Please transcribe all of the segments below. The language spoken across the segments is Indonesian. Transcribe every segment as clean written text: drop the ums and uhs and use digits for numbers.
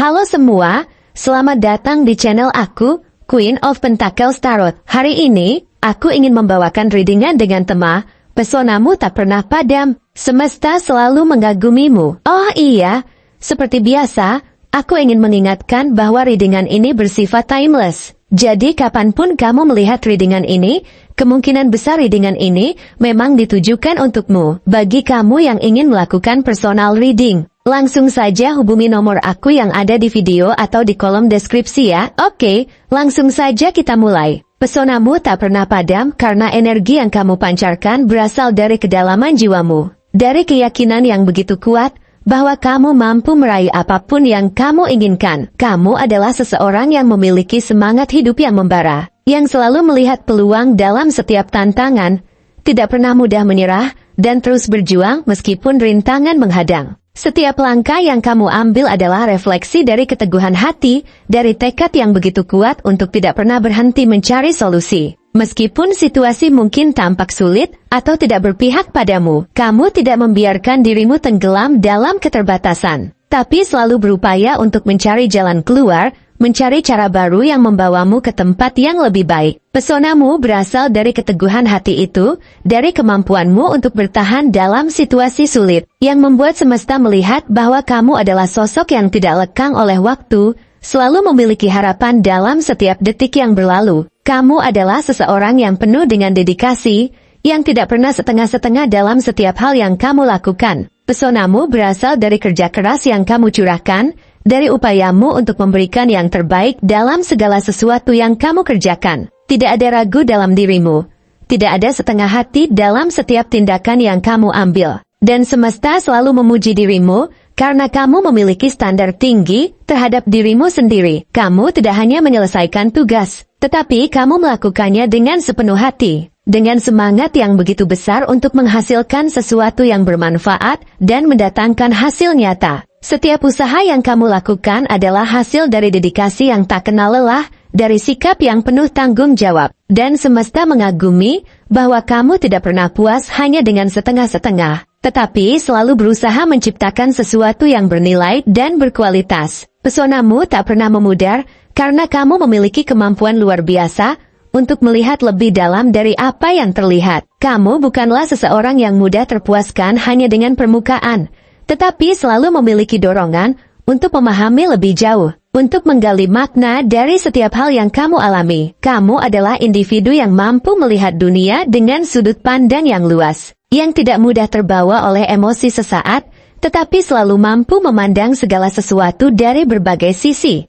Halo semua, selamat datang di channel aku, Queen of Pentacles Tarot. Hari ini, aku ingin membawakan readingan dengan tema, Pesonamu tak pernah padam, semesta selalu mengagumimu. Oh iya, seperti biasa, aku ingin mengingatkan bahwa readingan ini bersifat timeless. Jadi kapanpun kamu melihat readingan ini, kemungkinan besar readingan ini memang ditujukan untukmu. Bagi kamu yang ingin melakukan personal reading, langsung saja hubungi nomor aku yang ada di video atau di kolom deskripsi ya. Oke, langsung saja kita mulai. Pesonamu tak pernah padam karena energi yang kamu pancarkan berasal dari kedalaman jiwamu. Dari keyakinan yang begitu kuat, bahwa kamu mampu meraih apapun yang kamu inginkan. Kamu adalah seseorang yang memiliki semangat hidup yang membara, yang selalu melihat peluang dalam setiap tantangan, tidak pernah mudah menyerah, dan terus berjuang meskipun rintangan menghadang. Setiap langkah yang kamu ambil adalah refleksi dari keteguhan hati, dari tekad yang begitu kuat untuk tidak pernah berhenti mencari solusi. Meskipun situasi mungkin tampak sulit atau tidak berpihak padamu, kamu tidak membiarkan dirimu tenggelam dalam keterbatasan, tapi selalu berupaya untuk mencari jalan keluar, mencari cara baru yang membawamu ke tempat yang lebih baik. Pesonamu berasal dari keteguhan hati itu, dari kemampuanmu untuk bertahan dalam situasi sulit, yang membuat semesta melihat bahwa kamu adalah sosok yang tidak lekang oleh waktu, selalu memiliki harapan dalam setiap detik yang berlalu. Kamu adalah seseorang yang penuh dengan dedikasi, yang tidak pernah setengah-setengah dalam setiap hal yang kamu lakukan. Pesonamu berasal dari kerja keras yang kamu curahkan, dari upayamu untuk memberikan yang terbaik dalam segala sesuatu yang kamu kerjakan. Tidak ada ragu dalam dirimu, tidak ada setengah hati dalam setiap tindakan yang kamu ambil. Dan semesta selalu memuji dirimu, karena kamu memiliki standar tinggi terhadap dirimu sendiri. Kamu tidak hanya menyelesaikan tugas, tetapi kamu melakukannya dengan sepenuh hati, dengan semangat yang begitu besar untuk menghasilkan sesuatu yang bermanfaat dan mendatangkan hasil nyata. Setiap usaha yang kamu lakukan adalah hasil dari dedikasi yang tak kenal lelah, dari sikap yang penuh tanggung jawab, dan semesta mengagumi bahwa kamu tidak pernah puas hanya dengan setengah-setengah, tetapi selalu berusaha menciptakan sesuatu yang bernilai dan berkualitas. Pesonamu tak pernah memudar, karena kamu memiliki kemampuan luar biasa untuk melihat lebih dalam dari apa yang terlihat. Kamu bukanlah seseorang yang mudah terpuaskan hanya dengan permukaan, tetapi selalu memiliki dorongan untuk memahami lebih jauh, untuk menggali makna dari setiap hal yang kamu alami. Kamu adalah individu yang mampu melihat dunia dengan sudut pandang yang luas, yang tidak mudah terbawa oleh emosi sesaat, tetapi selalu mampu memandang segala sesuatu dari berbagai sisi.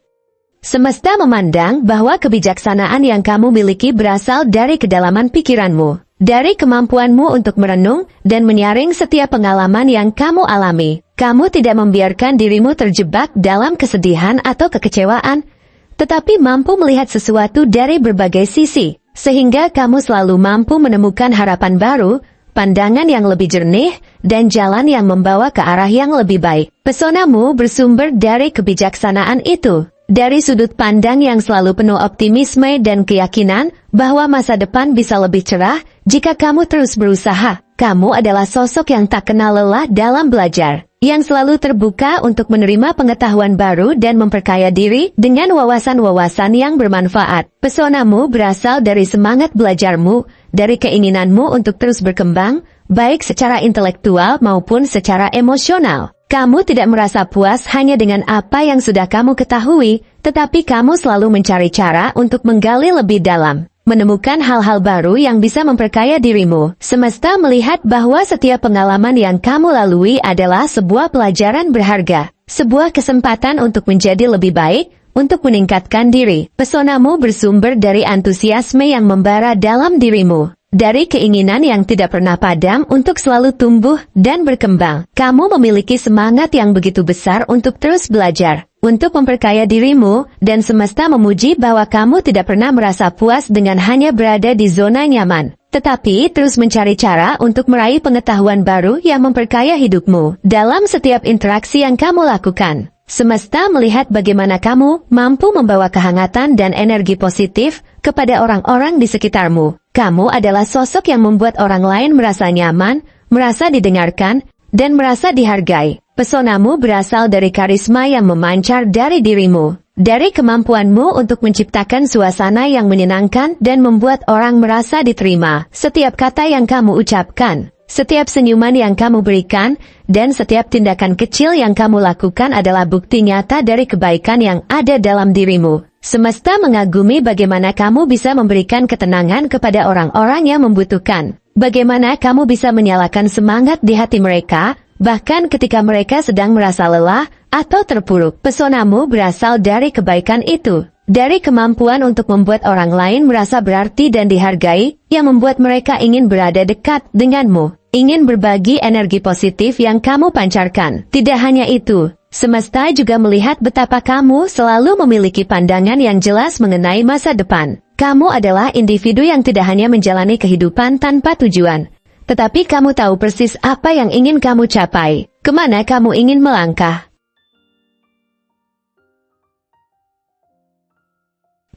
Semesta memandang bahwa kebijaksanaan yang kamu miliki berasal dari kedalaman pikiranmu, dari kemampuanmu untuk merenung dan menyaring setiap pengalaman yang kamu alami. Kamu tidak membiarkan dirimu terjebak dalam kesedihan atau kekecewaan, tetapi mampu melihat sesuatu dari berbagai sisi, sehingga kamu selalu mampu menemukan harapan baru, pandangan yang lebih jernih, dan jalan yang membawa ke arah yang lebih baik. Pesonamu bersumber dari kebijaksanaan itu, dari sudut pandang yang selalu penuh optimisme dan keyakinan bahwa masa depan bisa lebih cerah jika kamu terus berusaha. Kamu adalah sosok yang tak kenal lelah dalam belajar, yang selalu terbuka untuk menerima pengetahuan baru dan memperkaya diri dengan wawasan-wawasan yang bermanfaat. Pesonamu berasal dari semangat belajarmu, dari keinginanmu untuk terus berkembang, baik secara intelektual maupun secara emosional. Kamu tidak merasa puas hanya dengan apa yang sudah kamu ketahui, tetapi kamu selalu mencari cara untuk menggali lebih dalam, menemukan hal-hal baru yang bisa memperkaya dirimu. Semesta melihat bahwa setiap pengalaman yang kamu lalui adalah sebuah pelajaran berharga, sebuah kesempatan untuk menjadi lebih baik, untuk meningkatkan diri. Pesonamu bersumber dari antusiasme yang membara dalam dirimu, dari keinginan yang tidak pernah padam untuk selalu tumbuh dan berkembang. Kamu memiliki semangat yang begitu besar untuk terus belajar, untuk memperkaya dirimu, dan semesta memuji bahwa kamu tidak pernah merasa puas dengan hanya berada di zona nyaman, tetapi terus mencari cara untuk meraih pengetahuan baru yang memperkaya hidupmu. Dalam setiap interaksi yang kamu lakukan, semesta melihat bagaimana kamu mampu membawa kehangatan dan energi positif kepada orang-orang di sekitarmu. Kamu adalah sosok yang membuat orang lain merasa nyaman, merasa didengarkan, dan merasa dihargai. Pesonamu berasal dari karisma yang memancar dari dirimu. Dari kemampuanmu untuk menciptakan suasana yang menyenangkan dan membuat orang merasa diterima. Setiap kata yang kamu ucapkan, setiap senyuman yang kamu berikan, dan setiap tindakan kecil yang kamu lakukan adalah bukti nyata dari kebaikan yang ada dalam dirimu. Semesta mengagumi bagaimana kamu bisa memberikan ketenangan kepada orang-orang yang membutuhkan. Bagaimana kamu bisa menyalakan semangat di hati mereka, bahkan ketika mereka sedang merasa lelah atau terpuruk. Pesonamu berasal dari kebaikan itu. Dari kemampuan untuk membuat orang lain merasa berarti dan dihargai, yang membuat mereka ingin berada dekat denganmu. Ingin berbagi energi positif yang kamu pancarkan. Tidak hanya itu, semesta juga melihat betapa kamu selalu memiliki pandangan yang jelas mengenai masa depan. Kamu adalah individu yang tidak hanya menjalani kehidupan tanpa tujuan, tetapi kamu tahu persis apa yang ingin kamu capai, kemana kamu ingin melangkah.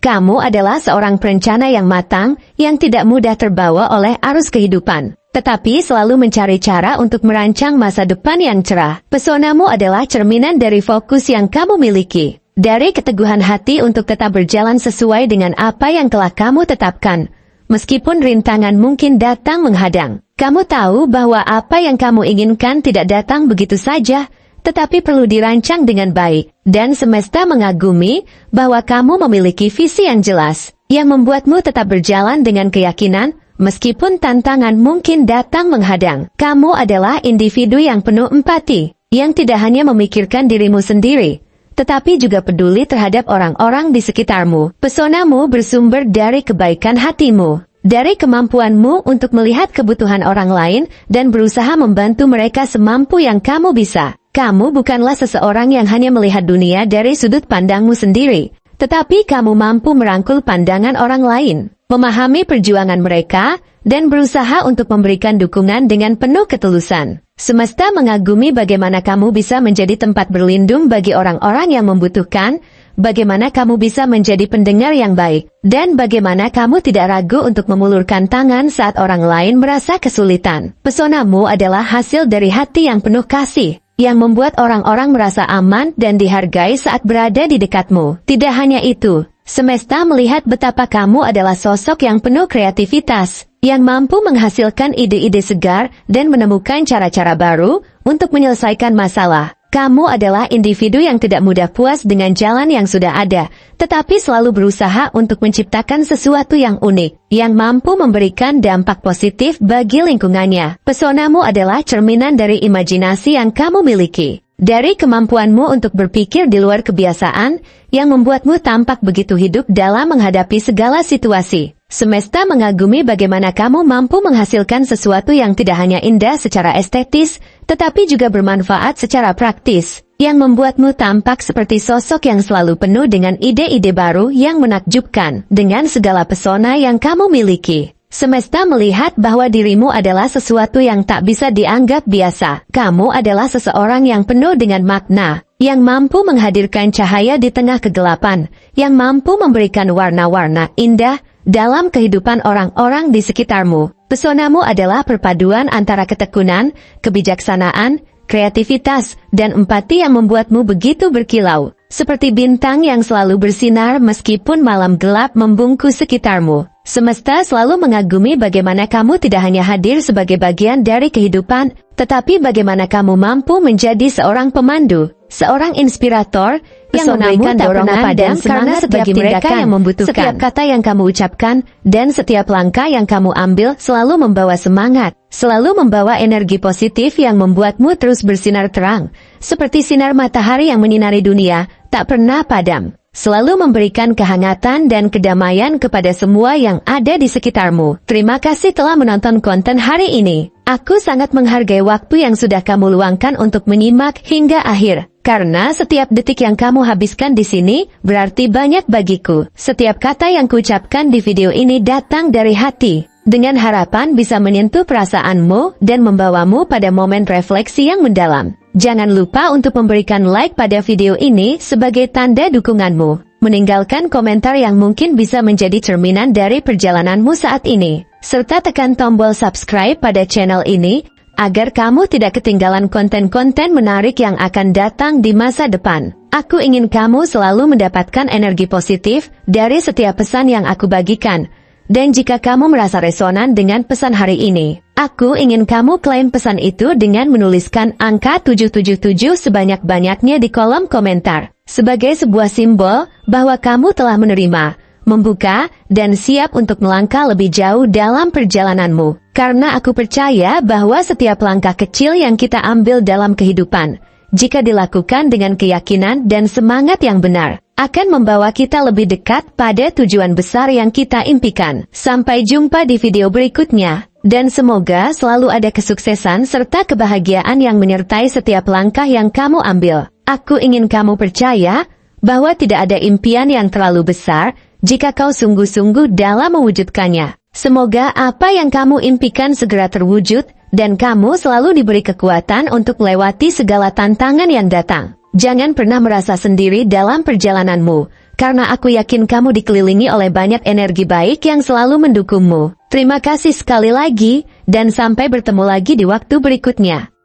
Kamu adalah seorang perencana yang matang, yang tidak mudah terbawa oleh arus kehidupan, tetapi selalu mencari cara untuk merancang masa depan yang cerah. Pesonamu adalah cerminan dari fokus yang kamu miliki, dari keteguhan hati untuk tetap berjalan sesuai dengan apa yang telah kamu tetapkan. Meskipun rintangan mungkin datang menghadang, kamu tahu bahwa apa yang kamu inginkan tidak datang begitu saja, tetapi perlu dirancang dengan baik. Dan semesta mengagumi bahwa kamu memiliki visi yang jelas, yang membuatmu tetap berjalan dengan keyakinan, meskipun tantangan mungkin datang menghadang. Kamu adalah individu yang penuh empati, yang tidak hanya memikirkan dirimu sendiri, tetapi juga peduli terhadap orang-orang di sekitarmu. Pesonamu bersumber dari kebaikan hatimu, dari kemampuanmu untuk melihat kebutuhan orang lain dan berusaha membantu mereka semampu yang kamu bisa. Kamu bukanlah seseorang yang hanya melihat dunia dari sudut pandangmu sendiri, tetapi kamu mampu merangkul pandangan orang lain, memahami perjuangan mereka, dan berusaha untuk memberikan dukungan dengan penuh ketulusan. Semesta mengagumi bagaimana kamu bisa menjadi tempat berlindung bagi orang-orang yang membutuhkan, bagaimana kamu bisa menjadi pendengar yang baik, dan bagaimana kamu tidak ragu untuk memulurkan tangan saat orang lain merasa kesulitan. Pesonamu adalah hasil dari hati yang penuh kasih, yang membuat orang-orang merasa aman dan dihargai saat berada di dekatmu. Tidak hanya itu, semesta melihat betapa kamu adalah sosok yang penuh kreativitas, yang mampu menghasilkan ide-ide segar dan menemukan cara-cara baru untuk menyelesaikan masalah. Kamu adalah individu yang tidak mudah puas dengan jalan yang sudah ada, tetapi selalu berusaha untuk menciptakan sesuatu yang unik, yang mampu memberikan dampak positif bagi lingkungannya. Pesonamu adalah cerminan dari imajinasi yang kamu miliki, dari kemampuanmu untuk berpikir di luar kebiasaan, yang membuatmu tampak begitu hidup dalam menghadapi segala situasi. Semesta mengagumi bagaimana kamu mampu menghasilkan sesuatu yang tidak hanya indah secara estetis, tetapi juga bermanfaat secara praktis, yang membuatmu tampak seperti sosok yang selalu penuh dengan ide-ide baru yang menakjubkan. Dengan segala pesona yang kamu miliki, semesta melihat bahwa dirimu adalah sesuatu yang tak bisa dianggap biasa. Kamu adalah seseorang yang penuh dengan makna, yang mampu menghadirkan cahaya di tengah kegelapan, yang mampu memberikan warna-warna indah dalam kehidupan orang-orang di sekitarmu. Pesonamu adalah perpaduan antara ketekunan, kebijaksanaan, kreativitas, dan empati yang membuatmu begitu berkilau, seperti bintang yang selalu bersinar meskipun malam gelap membungkus sekitarmu. Semesta selalu mengagumi bagaimana kamu tidak hanya hadir sebagai bagian dari kehidupan, tetapi bagaimana kamu mampu menjadi seorang pemandu, seorang inspirator, yang memberikan dorongan dan semangat bagi mereka yang membutuhkan. Setiap kata yang kamu ucapkan, dan setiap langkah yang kamu ambil selalu membawa semangat, selalu membawa energi positif yang membuatmu terus bersinar terang, seperti sinar matahari yang menyinari dunia, tak pernah padam. Selalu memberikan kehangatan dan kedamaian kepada semua yang ada di sekitarmu. Terima kasih telah menonton konten hari ini. Aku sangat menghargai waktu yang sudah kamu luangkan untuk menyimak hingga akhir, karena setiap detik yang kamu habiskan di sini berarti banyak bagiku. Setiap kata yang kuucapkan di video ini datang dari hati, dengan harapan bisa menyentuh perasaanmu dan membawamu pada momen refleksi yang mendalam. Jangan lupa untuk memberikan like pada video ini sebagai tanda dukunganmu, meninggalkan komentar yang mungkin bisa menjadi cerminan dari perjalananmu saat ini, serta tekan tombol subscribe pada channel ini agar kamu tidak ketinggalan konten-konten menarik yang akan datang di masa depan. Aku ingin kamu selalu mendapatkan energi positif dari setiap pesan yang aku bagikan. Dan jika kamu merasa resonan dengan pesan hari ini, aku ingin kamu klaim pesan itu dengan menuliskan angka 777 sebanyak-banyaknya di kolom komentar. Sebagai sebuah simbol bahwa kamu telah menerima, membuka, dan siap untuk melangkah lebih jauh dalam perjalananmu. Karena aku percaya bahwa setiap langkah kecil yang kita ambil dalam kehidupan, jika dilakukan dengan keyakinan dan semangat yang benar, akan membawa kita lebih dekat pada tujuan besar yang kita impikan. Sampai jumpa di video berikutnya, dan semoga selalu ada kesuksesan serta kebahagiaan yang menyertai setiap langkah yang kamu ambil. Aku ingin kamu percaya bahwa tidak ada impian yang terlalu besar jika kau sungguh-sungguh dalam mewujudkannya. Semoga apa yang kamu impikan segera terwujud, dan kamu selalu diberi kekuatan untuk melewati segala tantangan yang datang. Jangan pernah merasa sendiri dalam perjalananmu, karena aku yakin kamu dikelilingi oleh banyak energi baik yang selalu mendukungmu. Terima kasih sekali lagi, dan sampai bertemu lagi di waktu berikutnya.